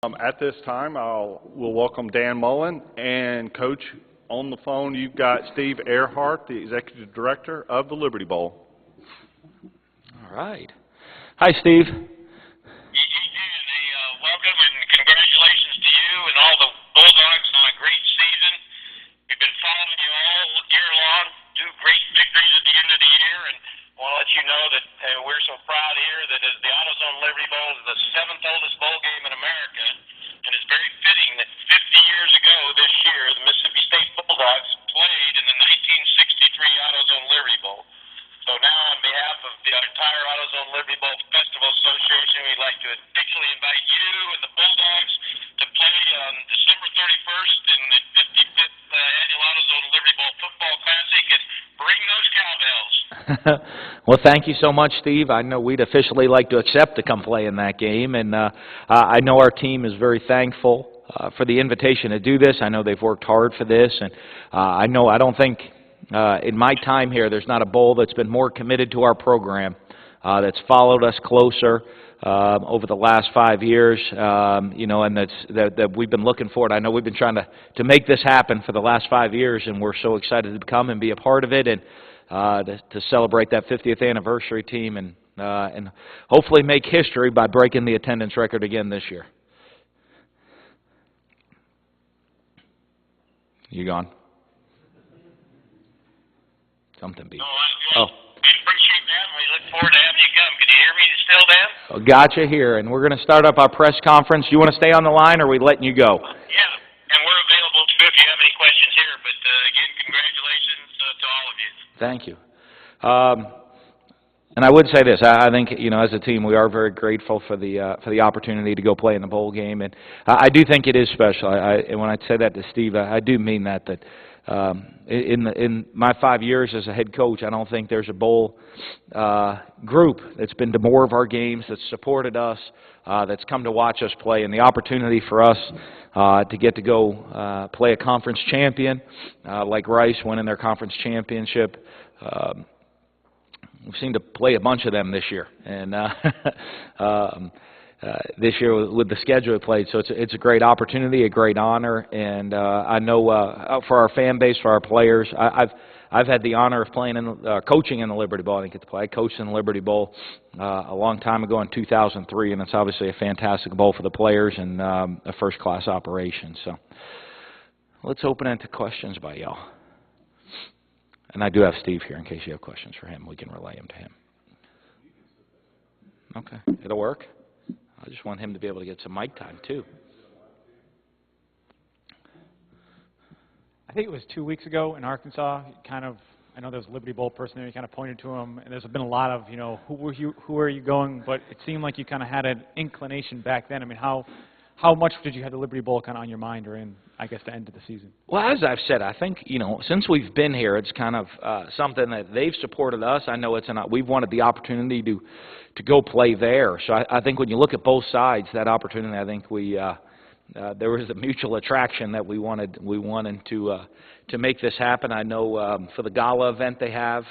At this time, we'll welcome Dan Mullen, and Coach, on the phone you've got Steve Ehrhart, the Executive Director of the Liberty Bowl. All right. Hi, Steve. Welcome and congratulations to you and all the Bulldogs on a great season. We've been following you all year long, 2 great victories at the end of the year, and I want to let you know that we're so proud here that as the AutoZone Liberty Bowl is the 7th oldest bowl game in America, and it's very fitting that 50 years ago this year, the Mississippi State Bulldogs played in the 1963 AutoZone Liberty Bowl. So now on behalf of the entire AutoZone Liberty Bowl Festival Association, we'd like to officially invite you and the Bulldogs to play on December 31st in the 55th Annual AutoZone Liberty Bowl Football Classic, and bring those cowbells. Well, thank you so much, Steve. I know we'd officially like to accept to come play in that game, and I know our team is very thankful for the invitation to do this. I know they've worked hard for this, and I don't think in my time here there's not a bowl that's been more committed to our program, that's followed us closer over the last 5 years, and that we've been looking forward. I know we've been trying to make this happen for the last 5 years, and we're so excited to come and be a part of it, and to celebrate that 50th anniversary team, and hopefully make history by breaking the attendance record again this year. You gone? Something beat. Oh. We appreciate that, and we look forward to having you come. Can you hear me still, Dan? Oh, gotcha here, and we're going to start up our press conference. You want to stay on the line, or are we letting you go? Yeah, and we're available too if you have any questions here. But again, congratulations to all of you. Thank you. And I would say this: I think as a team, we are very grateful for the opportunity to go play in the bowl game, and I do think it is special. And when I say that to Steve, I do mean that. In my 5 years as a head coach, I don't think there's a bowl group that's been to more of our games, that's supported us, that's come to watch us play, and the opportunity for us to get to go play a conference champion like Rice winning their conference championship. We've seen to play a bunch of them this year, and this year with the schedule we played, so it's a great opportunity, a great honor, and I know for our fan base, for our players, I've had the honor of playing coaching in the Liberty Bowl. I didn't get to play. I coached in the Liberty Bowl a long time ago in 2003, and it's obviously a fantastic bowl for the players and a first-class operation. So let's open it to questions by y'all. And I do have Steve here in case you have questions for him. We can relay them to him. Okay, it'll work. I just want him to be able to get some mic time, too. I think it was 2 weeks ago in Arkansas, I know there was a Liberty Bowl person there, you kind of pointed to him, and there's been a lot of, who are you going, but it seemed like you kind of had an inclination back then. I mean, how much did you have the Liberty Bowl kind of on your mind or in, I guess, the end of the season? Well, as I've said, I think, since we've been here, it's kind of something that they've supported us. I know we've wanted the opportunity to go play there. So I think when you look at both sides, that opportunity, I think there was a mutual attraction that we wanted to make this happen. I know for the gala event they have,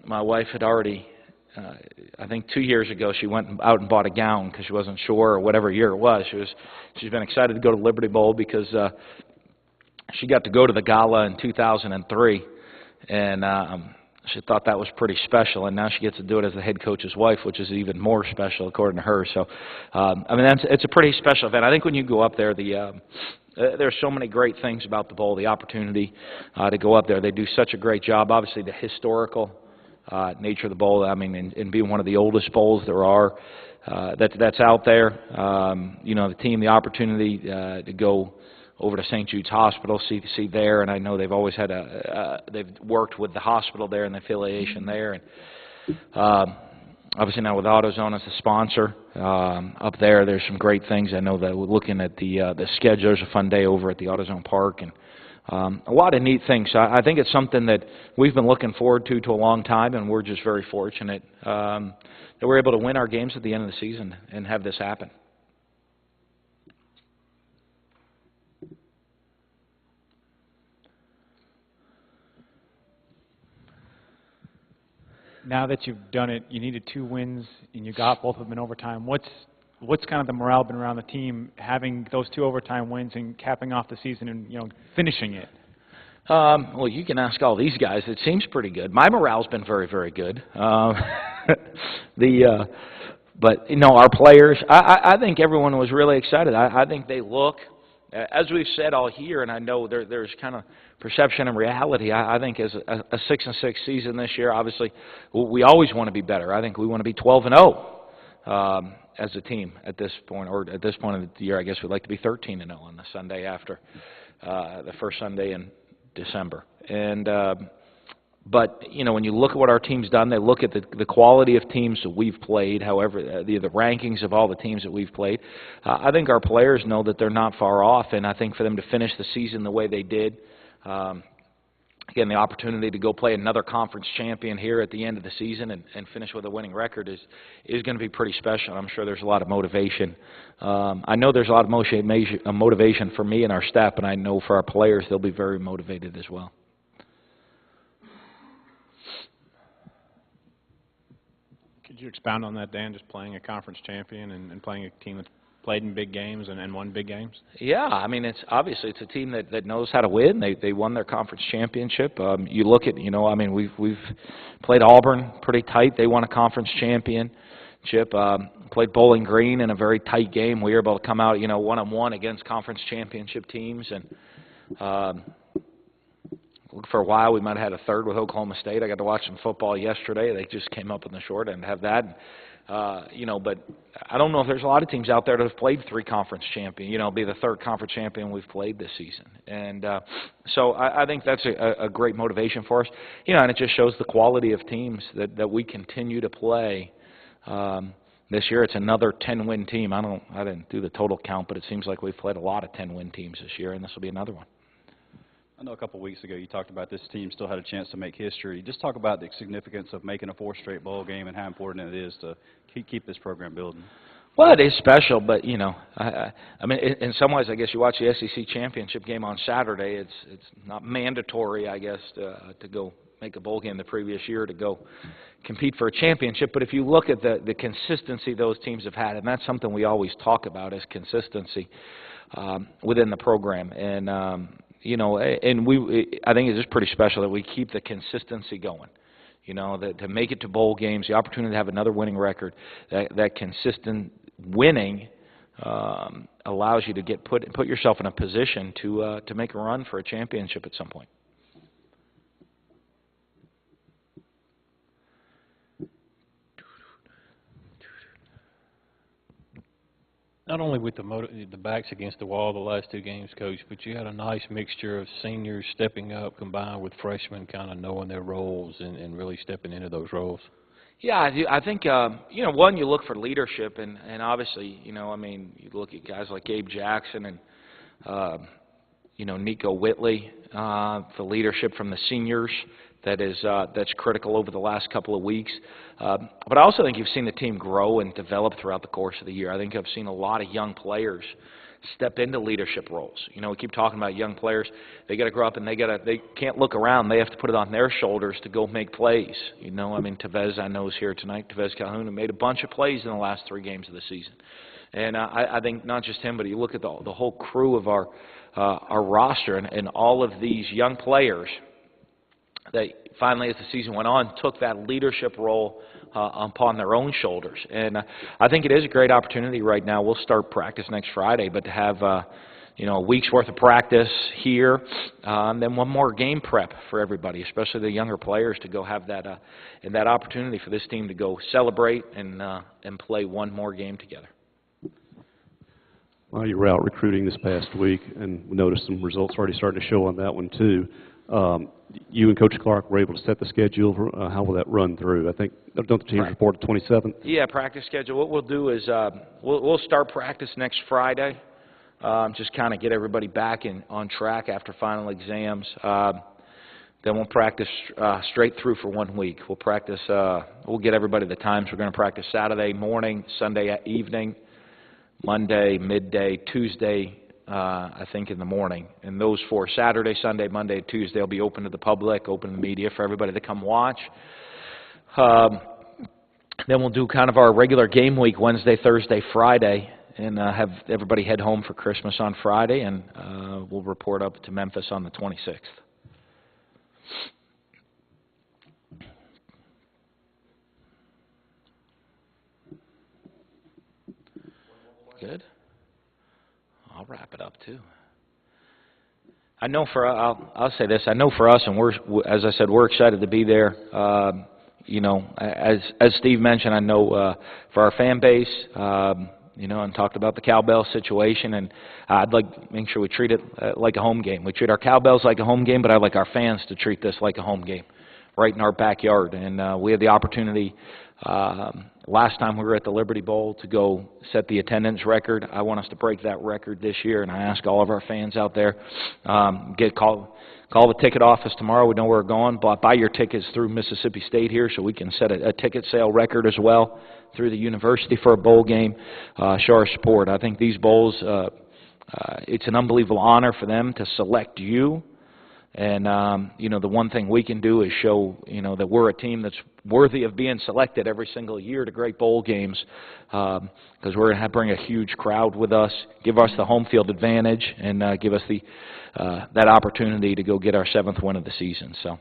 my wife had already, I think 2 years ago, she went out and bought a gown because she wasn't sure, or whatever year it was. She's been excited to go to Liberty Bowl because she got to go to the gala in 2003, and she thought that was pretty special, and now she gets to do it as the head coach's wife, which is even more special according to her. So, it's a pretty special event. I think when you go up there, there's so many great things about the bowl, the opportunity to go up there. They do such a great job. Obviously, the historical nature of the bowl, and being one of the oldest bowls there are that's out there. The team, the opportunity to go over to St. Jude's Hospital, see there, and I know they've always had they've worked with the hospital there and the affiliation there, and obviously now with AutoZone as the sponsor up there, there's some great things. I know that we're looking at the schedule. There's a fun day over at the AutoZone Park, and a lot of neat things. So I think it's something that we've been looking forward to a long time, and we're just very fortunate that we're able to win our games at the end of the season and have this happen. Now that you've done it, you needed 2 wins, and you got both of them in overtime. What's what's kind of the morale been around the team having those 2 overtime wins and capping off the season and, you know, finishing it? Well, you can ask all these guys. It seems pretty good. My morale's been very, very good. But, you know, our players, I think everyone was really excited. I think they look, as we've said all year, and I know there's kind of perception and reality. I think as a 6-6 season this year, obviously, we always want to be better. I think we want to be 12-0 as a team at this point, or at this point of the year. I guess we'd like to be 13-0 on the Sunday after the first Sunday in December. And but, you know, when you look at what our team's done, they look at the quality of teams that we've played, however, the rankings of all the teams that we've played. I think our players know that they're not far off, and I think for them to finish the season the way they did, again, the opportunity to go play another conference champion here at the end of the season and finish with a winning record is going to be pretty special. I'm sure there's a lot of motivation. I know there's a lot of motivation for me and our staff, but I know for our players they'll be very motivated as well. Could you expound on that, Dan, just playing a conference champion and playing a team that's played in big games and won big games? Yeah, I mean, it's a team that knows how to win. They won their conference championship. You look at, you know, I mean, we've played Auburn pretty tight. They won a conference championship. Played Bowling Green in a very tight game. We were able to come out, you know, 1-1 against conference championship teams. And for a while, we might have had a third with Oklahoma State. I got to watch some football yesterday. They just came up in the short end, have that. You know, but I don't know if there's a lot of teams out there that have played 3 conference champions. You know, be the 3rd conference champion we've played this season. And so I think that's a great motivation for us. You know, and it just shows the quality of teams that we continue to play. This year, it's another 10-win team. I didn't do the total count, but it seems like we've played a lot of 10-win teams this year, and this will be another one. I know a couple of weeks ago you talked about this team still had a chance to make history. Just talk about the significance of making a 4th straight bowl game and how important it is to keep this program building. Well, it is special, but, you know, I mean, in some ways, I guess you watch the SEC championship game on Saturday. It's not mandatory, I guess, to go make a bowl game the previous year to go compete for a championship. But if you look at the consistency those teams have had, and that's something we always talk about is consistency within the program. And, you know, and I think it's just pretty special that we keep the consistency going. You know, to make it to bowl games, the opportunity to have another winning record, that consistent winning allows you to put yourself in a position to make a run for a championship at some point. Not only with the backs against the wall the last 2 games, Coach, but you had a nice mixture of seniors stepping up combined with freshmen kind of knowing their roles and really stepping into those roles. Yeah, I think, you know, one, you look for leadership, and obviously, you know, I mean, you look at guys like Gabe Jackson and, you know, Nico Whitley for leadership from the seniors. That's critical over the last couple of weeks. But I also think you've seen the team grow and develop throughout the course of the year. I think I've seen a lot of young players step into leadership roles. You know, we keep talking about young players. They got to grow up and they can't look around. They have to put it on their shoulders to go make plays. You know, I mean, Tevez, I know, is here tonight. Tevez Calhoun, who made a bunch of plays in the last 3 games of the season. And I think not just him, but you look at the whole crew of our roster and all of these young players that finally, as the season went on, took that leadership role upon their own shoulders. And I think it is a great opportunity right now. We'll start practice next Friday, but to have you know, a week's worth of practice here, and then one more game prep for everybody, especially the younger players, to go have that and that opportunity for this team to go celebrate and play one more game together. Well, you were out recruiting this past week, and we noticed some results already starting to show on that one too. You and Coach Clark were able to set the schedule. How will that run through? I think, don't the teams report the 27th? Yeah, practice schedule. What we'll do is we'll start practice next Friday, just kind of get everybody back on track after final exams. Then we'll practice straight through for 1 week. We'll practice. We'll get everybody the times. We're going to practice Saturday morning, Sunday evening, Monday midday, Tuesday, I think in the morning. And those 4, Saturday, Sunday, Monday, Tuesday, will be open to the public, open to the media for everybody to come watch. Then we'll do kind of our regular game week, Wednesday, Thursday, Friday, and have everybody head home for Christmas on Friday, and we'll report up to Memphis on the 26th. Good. I'll wrap it up too. I know I'll say this. I know for us, and as I said, we're excited to be there. You know, as Steve mentioned, I know for our fan base, you know, and talked about the cowbell situation, and I'd like to make sure we treat it like a home game. We treat our cowbells like a home game, but I'd like our fans to treat this like a home game, right in our backyard. And we had the opportunity last time we were at the Liberty Bowl to go set the attendance record. I want us to break that record this year, and I ask all of our fans out there, call the ticket office tomorrow. We know where we're going. Buy your tickets through Mississippi State here so we can set a ticket sale record as well through the university for a bowl game. Show our support. I think these bowls, it's an unbelievable honor for them to select you. And, you know, the one thing we can do is show, you know, that we're a team that's worthy of being selected every single year to great bowl games, because we're going to bring a huge crowd with us, give us the home field advantage, and give us that opportunity to go get our 7th win of the season. So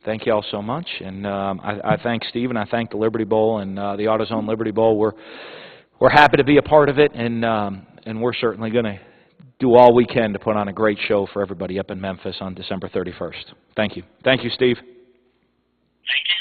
thank you all so much. And I thank Steve, and I thank the Liberty Bowl and the AutoZone Liberty Bowl. We're happy to be a part of it, and we're certainly going to do all we can to put on a great show for everybody up in Memphis on December 31st. Thank you. Thank you, Steve. Thank you.